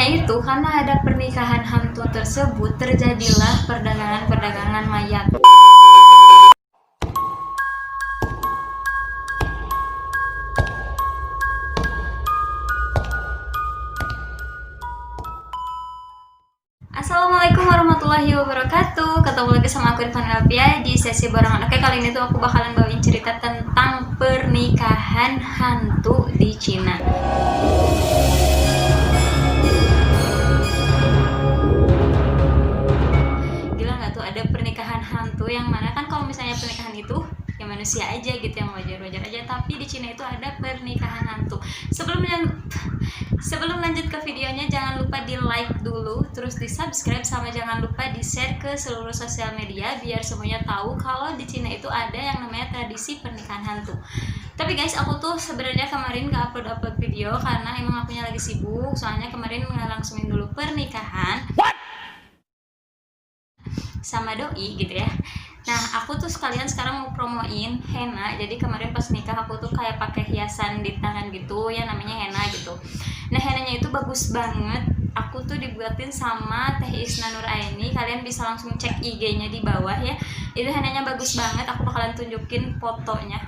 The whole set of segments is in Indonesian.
itu karena ada pernikahan hantu tersebut terjadilah perdagangan mayat. Assalamualaikum warahmatullahi wabarakatuh. Ketemu lagi sama aku Irfan Elvia di sesi barengan. Oke, kali ini tuh aku bakalan bawain cerita tentang pernikahan hantu di Cina. Gila nggak tuh ada pernikahan hantu yang mana kan kalau misalnya pernikahan itu ya manusia aja gitu yang wajar-wajar aja, tapi di Cina itu ada pernikahan hantu. Sebelum lanjut ke videonya, jangan lupa di like dulu, terus di subscribe, sama jangan lupa di share ke seluruh sosial media biar semuanya tahu kalau di Cina itu ada yang namanya tradisi pernikahan hantu. Tapi guys, aku tuh sebenarnya kemarin gak upload video karena emang akunya lagi sibuk, soalnya kemarin ngelangsungin dulu pernikahan sama doi gitu ya. Nah, aku tuh sekalian sekarang mau promoin henna. Jadi kemarin pas nikah aku tuh kayak pakai hiasan di tangan gitu ya, namanya henna gitu. Nah, hennanya itu bagus banget. Aku tuh dibuatin sama Teh Isna Nuraini. Kalian bisa langsung cek IG-nya di bawah ya. Itu hennanya bagus banget. Aku bakalan tunjukin fotonya.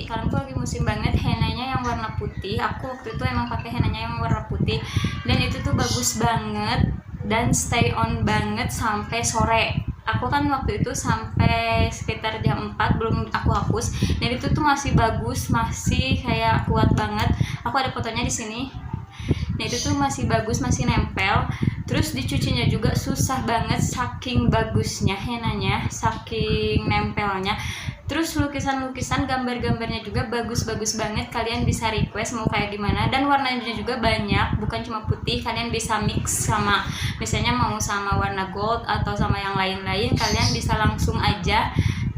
Sekarang tuh lagi musim banget hennanya yang warna putih. Aku waktu itu emang pakai hennanya yang warna putih dan itu tuh bagus banget dan stay on banget sampai sore. Aku kan waktu itu sampai sekitar jam 4 belum aku hapus dan itu tuh masih bagus, masih kayak kuat banget. Aku ada fotonya di sini. Nah, itu tuh masih bagus, masih nempel. Terus dicucinya juga susah banget, saking bagusnya hennanya, saking nempelnya. Terus lukisan-lukisan, gambar-gambarnya juga bagus-bagus banget. Kalian bisa request mau kayak gimana, dan warnanya juga banyak, bukan cuma putih. Kalian bisa mix sama, misalnya mau sama warna gold atau sama yang lain-lain. Kalian bisa langsung aja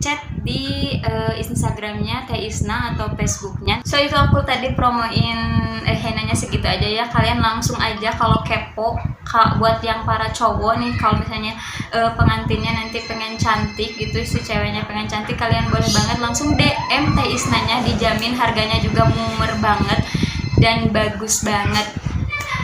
chat di Instagramnya Teh Isna atau Facebooknya. So itu aku tadi promoin hennanya segitu aja ya. Kalian langsung aja kalau kepo, buat yang para cowok nih, kalau misalnya pengantinnya nanti pengen cantik gitu, si ceweknya pengen cantik, kalian boleh banget langsung DM Teh Isnanya, dijamin harganya juga murah banget dan bagus banget.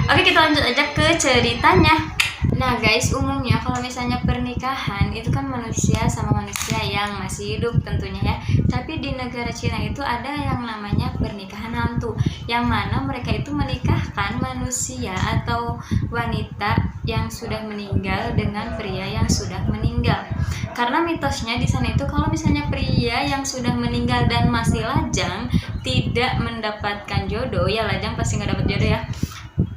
Oke, kita lanjut aja ke ceritanya. Nah guys, umumnya kalau misalnya pernikahan itu kan manusia sama manusia yang masih hidup tentunya ya. Tapi di negara Cina itu ada yang namanya pernikahan hantu, yang mana mereka itu menikahkan manusia atau wanita yang sudah meninggal dengan pria yang sudah meninggal. Karena mitosnya di sana itu kalau misalnya pria yang sudah meninggal dan masih lajang tidak mendapatkan jodoh, ya lajang pasti nggak dapat jodoh ya.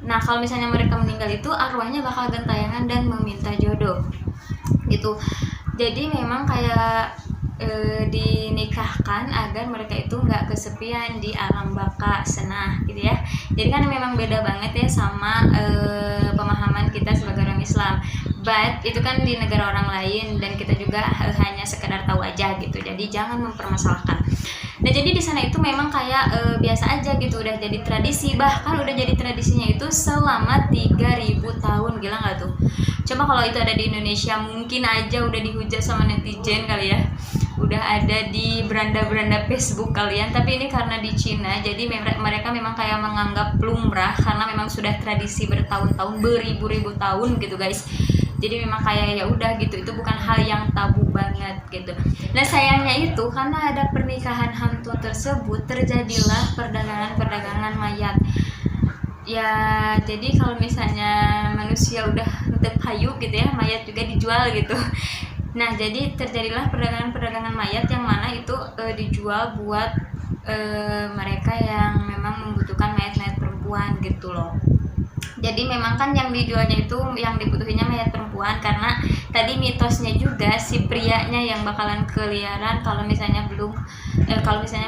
Nah, kalau misalnya mereka meninggal itu arwahnya bakal gentayangan dan meminta jodoh gitu. Jadi memang kayak dinikahkan agar mereka itu nggak kesepian di alam baka senah gitu ya. Jadi kan memang beda banget ya sama pemahaman kita sebagai orang Islam. But itu kan di negara orang lain dan kita juga hanya sekedar tahu aja gitu. Jadi jangan mempermasalahkan. Nah, jadi di sana itu memang kayak biasa aja gitu, udah jadi tradisi, bahkan udah jadi tradisinya itu selama 3000 tahun. Gila nggak tuh? Coba kalau itu ada di Indonesia mungkin aja udah dihujat sama netizen kali ya, udah ada di beranda-beranda Facebook kalian. Tapi ini karena di Cina, jadi mereka memang kayak menganggap lumrah karena memang sudah tradisi bertahun-tahun, beribu-ribu tahun gitu guys. Jadi memang kayak ya udah gitu, itu bukan hal yang tabu banget gitu. Nah, sayangnya itu karena ada pernikahan hantu tersebut terjadilah perdagangan mayat. Ya, jadi kalau misalnya manusia udah terpayu gitu ya, mayat juga dijual gitu. Nah, jadi terjadilah perdagangan mayat yang mana itu dijual buat mereka yang memang membutuhkan mayat-mayat perempuan gitu loh. Jadi memang kan yang dijualnya itu yang dibutuhinnya mayat perempuan, karena tadi mitosnya juga si prianya yang bakalan keliaran kalau misalnya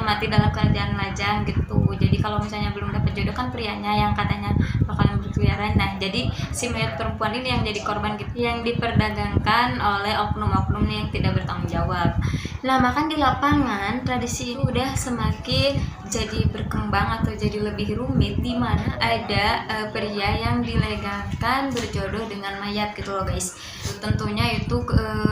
mati dalam keadaan lajang gitu. Jadi kalau misalnya belum dapat jodoh kan prianya yang katanya bakalan berkeliaran. Nah, jadi si mayat perempuan ini yang jadi korban gitu, yang diperdagangkan oleh oknum-oknum yang tidak bertanggung jawab. Nah, makan di lapangan tradisi ini udah semakin jadi berkembang atau jadi lebih rumit, di mana ada pria yang dilegalkan berjodoh dengan mayat gitu loh guys. Tentunya itu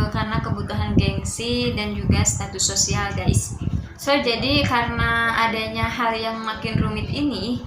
karena kebutuhan gengsi dan juga status sosial guys. So jadi karena adanya hal yang makin rumit ini,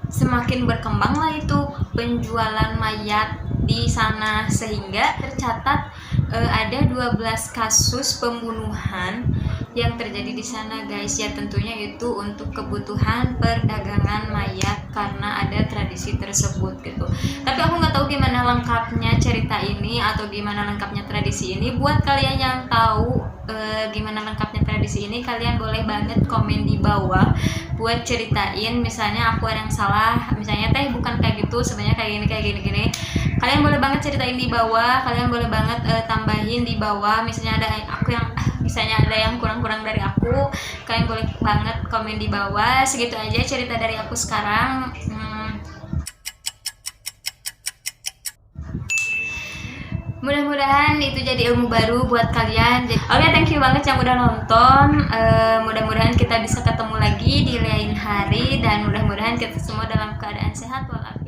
semakin berkembanglah itu penjualan mayat di sana, sehingga tercatat ada 12 kasus pembunuhan yang terjadi di sana guys. Ya tentunya itu untuk kebutuhan perdagangan mayat karena ada tradisi tersebut gitu. Tapi aku nggak tahu gimana lengkapnya cerita ini atau gimana lengkapnya tradisi ini. Buat kalian yang tahu gimana lengkapnya tradisi ini, kalian boleh banget komen di bawah buat ceritain. Misalnya aku ada yang salah, misalnya teh bukan kayak gitu, sebenarnya kayak gini. Kalian boleh banget ceritain di bawah, kalian boleh banget tambahin di bawah. Misalnya ada aku yang misalnya ada yang kurang dari aku, kalian boleh banget komen di bawah. Segitu aja cerita dari aku sekarang. Mudah-mudahan itu jadi ilmu baru buat kalian. Oke, thank you banget yang udah nonton. Mudah-mudahan kita bisa ketemu lagi di lain hari, dan mudah-mudahan kita semua dalam keadaan sehat walafiat.